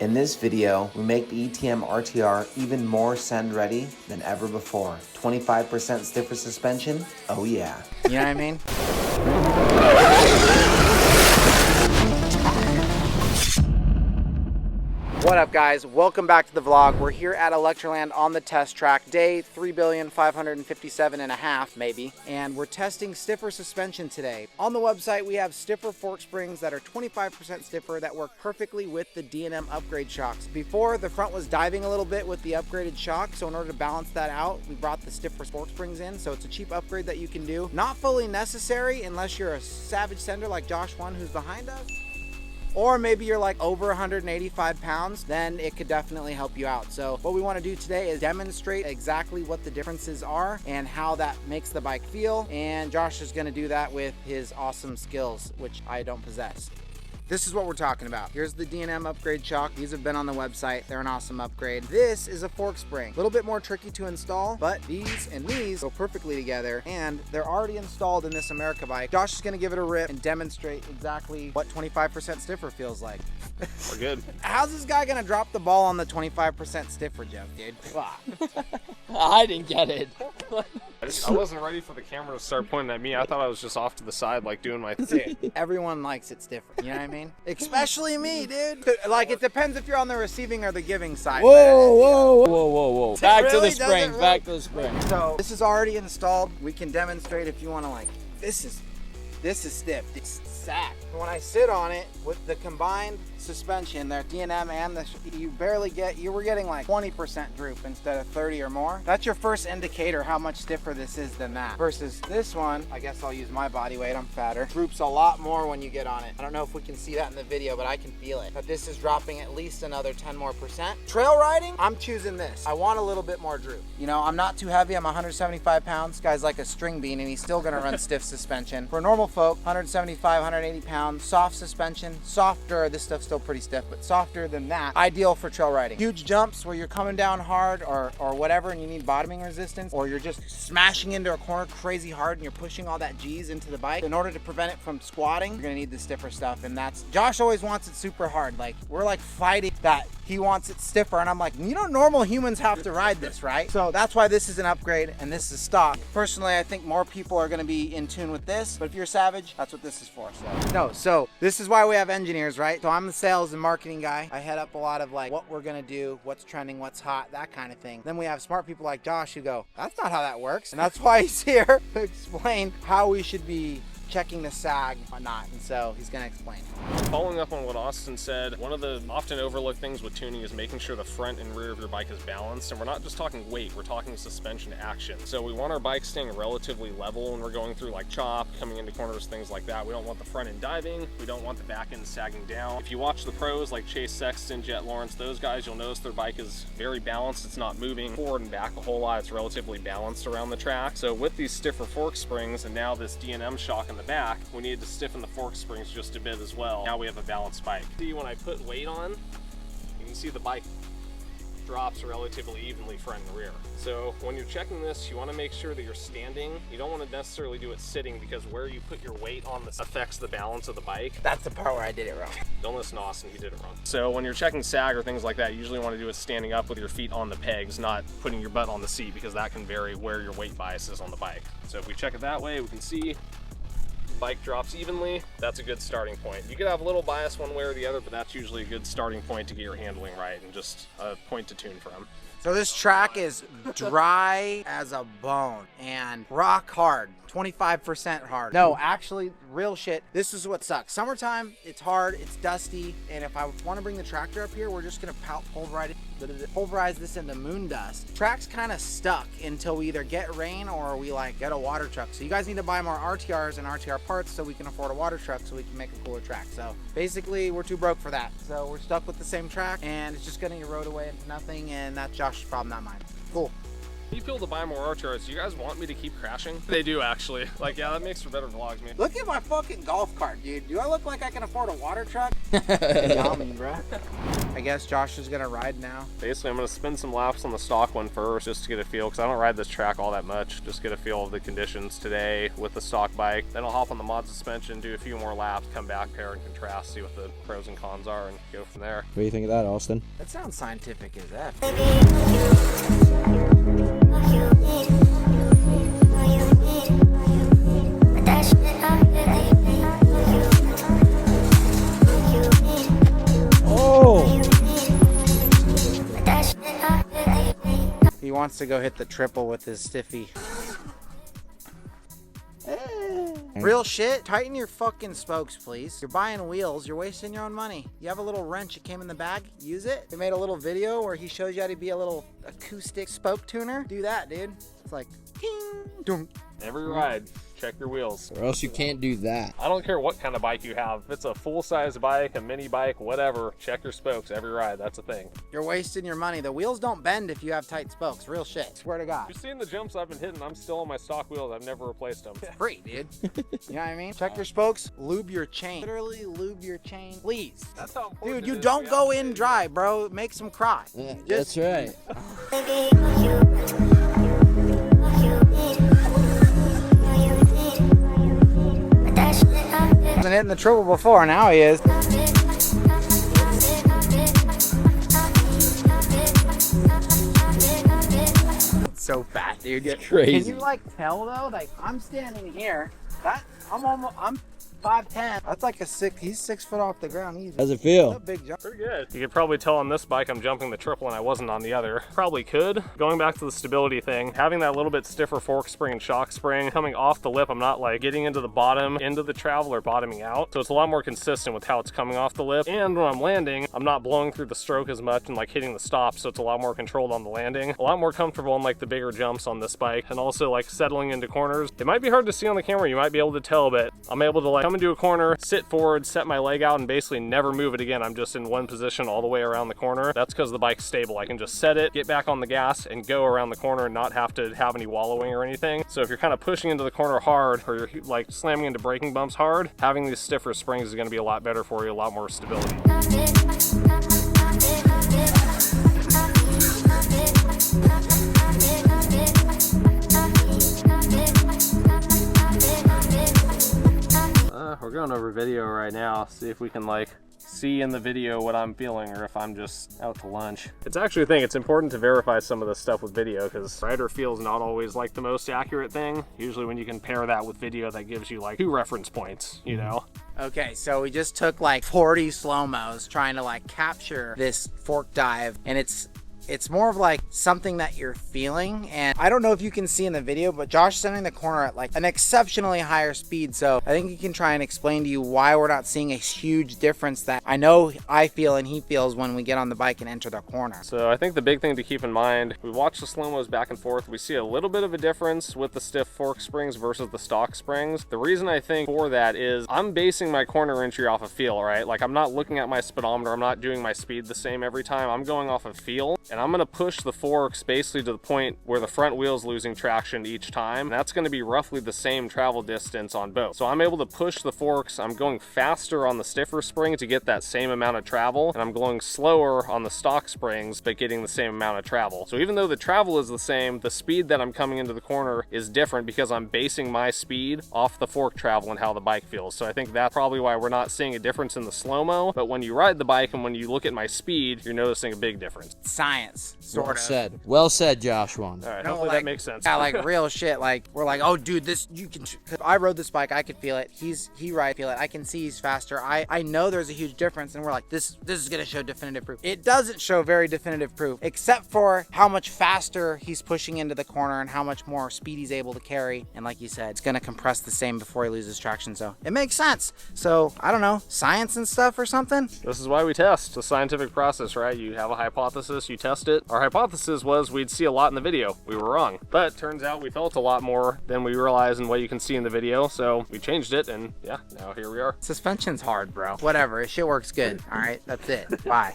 In this video, we make the ETM RTR even more send ready than ever before. 25% stiffer suspension, oh yeah. You know what I mean? What up guys, welcome back to the vlog. We're here at Electroland on the test track, day 3,557.5 maybe, and we're testing stiffer suspension today. On the website we have stiffer fork springs that are 25% stiffer that work perfectly with the D&M upgrade shocks. Before, the front was diving a little bit with the upgraded shock, so in order to balance that out, we brought the stiffer fork springs in, so it's a cheap upgrade that you can do. Not fully necessary unless you're a savage sender like Josh One who's behind us. Or maybe you're like over 185 pounds, then it could definitely help you out. So what we want to do today is demonstrate exactly what the differences are and how that makes the bike feel. And Josh is going to do that with his awesome skills, which I don't possess. This is what we're talking about. Here's the D&M upgrade shock. These have been on the website. They're an awesome upgrade. This is a fork spring. A little bit more tricky to install, but these and these go perfectly together, and they're already installed in this America bike. Josh is gonna give it a rip and demonstrate exactly what 25% stiffer feels like. We're good. How's this guy gonna drop the ball on the 25% stiffer joke, dude? I didn't get it. I wasn't ready for the camera to start pointing at me. I thought I was just off to the side, like doing my thing. Everyone likes it stiffer, you know what I mean? Especially me, dude. Like, it depends if you're on the receiving or the giving side. Whoa. Back to the spring, back to the spring. So this is already installed. We can demonstrate if you want to, like, this is stiff. It's sack. When I sit on it with the combined suspension, their D&M and the, you were getting like 20% droop instead of 30 or more. That's your first indicator how much stiffer this is than that. Versus this one, I guess I'll use my body weight, I'm fatter. Droops a lot more when you get on it. I don't know if we can see that in the video, but I can feel it. But this is dropping at least another 10 more percent. Trail riding, I'm choosing this. I want a little bit more droop. You know, I'm not too heavy, I'm 175 pounds. This guy's like a string bean and he's still gonna run stiff suspension. For normal folk, 175, 180 pounds, soft suspension, softer, this stuff's still pretty stiff, but softer than that, ideal for trail riding. Huge jumps where you're coming down hard or whatever and you need bottoming resistance, or you're just smashing into a corner crazy hard and you're pushing all that G's into the bike. In order to prevent it from squatting, you're gonna need the stiffer stuff, and that's, Josh always wants it super hard. Like, we're like fighting that he wants it stiffer, and I'm like, you know, normal humans have to ride this, right? So that's why this is an upgrade and this is stock. Personally, I think more people are gonna be in tune with this, but if you're savage, that's what this is for. So this is why we have engineers, right? So I'm the sales and marketing guy. I head up a lot of like what we're gonna do, what's trending, what's hot, that kind of thing. Then we have smart people like Josh who go, that's not how that works. And that's why he's here to explain how we should be checking the sag and whatnot, and so he's gonna explain. Following up on what Austin said, one of the often overlooked things with tuning is making sure the front and rear of your bike is balanced, and we're not just talking weight, we're talking suspension action. So we want our bike staying relatively level when we're going through like chop, coming into corners, things like that. We don't want the front end diving, we don't want the back end sagging down. If you watch the pros like Chase Sexton, Jet Lawrence, those guys, you'll notice their bike is very balanced. It's not moving forward and back a whole lot, it's relatively balanced around the track. So with these stiffer fork springs and now this D&M shock in the back, we needed to stiffen the fork springs just a bit as well. Now we have a balanced bike. See, when I put weight on, you can see the bike drops relatively evenly front and rear. So when you're checking this, you want to make sure that you're standing. You don't want to necessarily do it sitting, because where you put your weight on this affects the balance of the bike. That's the part where I did it wrong. Don't listen to Austin, he did it wrong. So when you're checking sag or things like that, you usually want to do it standing up with your feet on the pegs, not putting your butt on the seat, because that can vary where your weight bias is on the bike. So if we check it that way, we can see bike drops evenly. That's a good starting point. You could have a little bias one way or the other, but that's usually a good starting point to get your handling right and just a point to tune from. So this track is dry as a bone and rock hard, 25% hard. No, actually, real shit, this is what sucks. Summertime, it's hard, it's dusty, and if I want to bring the tractor up here, we're just gonna pulverize this into moon dust. Track's kind of stuck until we either get rain or we like get a water truck. So you guys need to buy more RTRs and RTR parts so we can afford a water truck so we can make a cooler track. So basically, we're too broke for that. So we're stuck with the same track and it's just gonna erode away into nothing, and that's Josh's problem, not mine. Cool. People to buy more RTRs, do you guys want me to keep crashing? They do, actually. Like, yeah, that makes for better vlogs, man. Look at my fucking golf cart, dude. Do I look like I can afford a water truck? Yummy, bro. I guess Josh is gonna ride now. Basically, I'm gonna spin some laps on the stock one first just to get a feel, because I don't ride this track all that much. Just get a feel of the conditions today with the stock bike. Then I'll hop on the mod suspension, do a few more laps, come back, compare and contrast, see what the pros and cons are, and go from there. What do you think of that, Austin? That sounds scientific as F. He wants to go hit the triple with his stiffy. Real shit, tighten your fucking spokes, please. You're buying wheels, you're wasting your own money. You have a little wrench, it came in the bag, use it. We made a little video where he shows you how to be a little acoustic spoke tuner. Do that, dude. It's like, ding, dunk. Every ride, check your wheels. Or else you can't do that. I don't care what kind of bike you have. If it's a full-size bike, a mini bike, whatever, check your spokes every ride. That's a thing. You're wasting your money. The wheels don't bend if you have tight spokes. Real shit. Swear to God. You've seen the jumps I've been hitting. I'm still on my stock wheels. I've never replaced them. It's free, dude. You know what I mean? Check your spokes, lube your chain. Literally lube your chain, please. That's how important Dude, it you is don't to go be in dry, bro. It makes them cry. Yeah, that's right. Wasn't hitting the triple before, now he is. It's so fat, dude. It's crazy. Can you like tell though? Like I'm standing here. I'm 5'10". That's like he's 6 foot off the ground. Easy. How's it feel? That's a big jump. Pretty good. You could probably tell on this bike I'm jumping the triple and I wasn't on the other. Probably could. Going back to the stability thing, having that little bit stiffer fork spring and shock spring coming off the lip, I'm not like getting into the bottom end of the travel or bottoming out. So it's a lot more consistent with how it's coming off the lip. And when I'm landing, I'm not blowing through the stroke as much and like hitting the stop. So it's a lot more controlled on the landing. A lot more comfortable on like the bigger jumps on this bike, and also like settling into corners. It might be hard to see on the camera. You might be able to tell, but I'm able to like come into a corner, sit forward, set my leg out, and basically never move it again. I'm just in one position all the way around the corner. That's because the bike's stable. I can just set it, get back on the gas, and go around the corner and not have to have any wallowing or anything. So if you're kind of pushing into the corner hard, or you're like slamming into braking bumps hard, having these stiffer springs is going to be a lot better for you, a lot more stability. We're going over video right now, see if we can like see in the video what I'm feeling or if I'm just out to lunch. It's actually a thing, it's important to verify some of this stuff with video because rider feel is not always like the most accurate thing. Usually when you can pair that with video, that gives you like 2 reference points, you know? Okay, so we just took like 40 slow-mos trying to like capture this fork dive, and it's more of like something that you're feeling. And I don't know if you can see in the video, but Josh is entering the corner at like an exceptionally higher speed. So I think he can try and explain to you why we're not seeing a huge difference that I know I feel and he feels when we get on the bike and enter the corner. So I think the big thing to keep in mind, we watch the slow-mos back and forth. We see a little bit of a difference with the stiff fork springs versus the stock springs. The reason I think for that is I'm basing my corner entry off of feel, right? Like I'm not looking at my speedometer. I'm not doing my speed the same every time. I'm going off of feel. And I'm gonna push the forks basically to the point where the front wheel's losing traction each time. And that's gonna be roughly the same travel distance on both. So I'm able to push the forks. I'm going faster on the stiffer spring to get that same amount of travel. And I'm going slower on the stock springs, but getting the same amount of travel. So even though the travel is the same, the speed that I'm coming into the corner is different because I'm basing my speed off the fork travel and how the bike feels. So I think that's probably why we're not seeing a difference in the slow-mo. But when you ride the bike and when you look at my speed, you're noticing a big difference. Science, sort Well of. said. Well said, Josh. One. All right, No, hopefully like, that makes sense. Yeah, like real shit. Like we're like, oh, dude, this you can. Cause I rode this bike, I could feel it. He ride feel it. I can see he's faster. I know there's a huge difference, and we're like, this is gonna show definitive proof. It doesn't show very definitive proof, except for how much faster he's pushing into the corner and how much more speed he's able to carry. And like you said, it's gonna compress the same before he loses traction. So it makes sense. So I don't know, science and stuff or something. This is why we test. It's a scientific process, right? You have a hypothesis, you test it. Our hypothesis was we'd see a lot in the video. We were wrong. But turns out we felt a lot more than we realized in what you can see in the video. So we changed it, and yeah, now here we are. Suspension's hard, bro. Whatever, shit works good. All right, that's it. Bye.